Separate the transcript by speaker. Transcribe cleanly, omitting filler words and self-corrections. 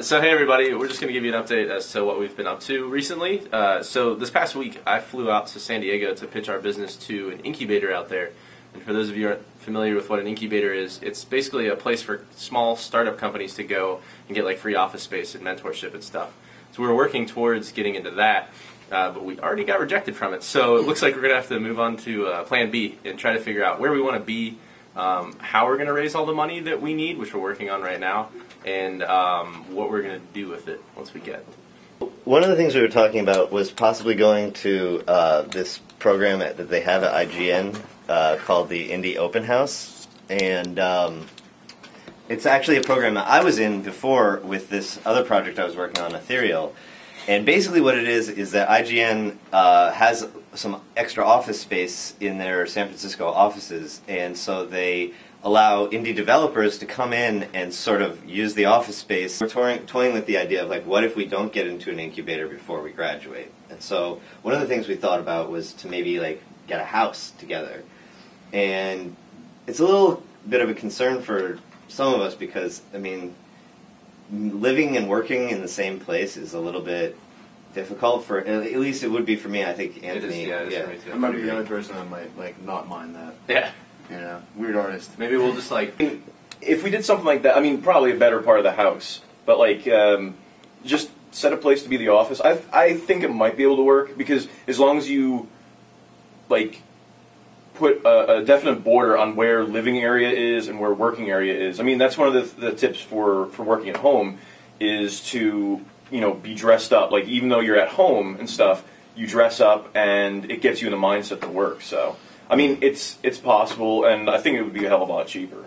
Speaker 1: So hey everybody, we're just going to give you an update as to what we've been up to recently. So this past week I flew out to San Diego to pitch our business to an incubator out there. And for those of you who aren't familiar with what an incubator is, it's basically a place for small startup companies to go and get like free office space and mentorship and stuff. So we're working towards getting into that, but we already got rejected from it. So it looks like we're going to have to move on to plan B and try to figure out where we want to be, how we're going to raise all the money that we need, which we're working on right now, and what we're going to do with it once we get it.
Speaker 2: One of the things we were talking about was possibly going to this program that they have at IGN called the Indie Open House, and it's actually a program that I was in before with this other project I was working on, Ethereal. And basically what it is that IGN has some extra office space in their San Francisco offices, and so they allow indie developers to come in and sort of use the office space. We're toying with the idea of, like, what if we don't get into an incubator before we graduate? And so one of the things we thought about was to maybe, like, get a house together. And it's a little bit of a concern for some of us because, I mean, living and working in the same place is a little bit difficult for, at least it would be for me. I think Anthony.
Speaker 3: It is for me too. I might be the only person that might not mind that.
Speaker 1: Yeah.
Speaker 3: You know, weird artist.
Speaker 1: Maybe we'll just like,
Speaker 4: if we did something like that, I mean, probably a better part of the house, but like, just set a place to be the office. I think it might be able to work because as long as you, like, put a definite border on where living area is and where working area is. I mean, that's one of the tips for working at home is to, you know, be dressed up. Like, even though you're at home and stuff, you dress up and it gets you in the mindset to work. So, I mean, it's possible, and I think it would be a hell of a lot cheaper.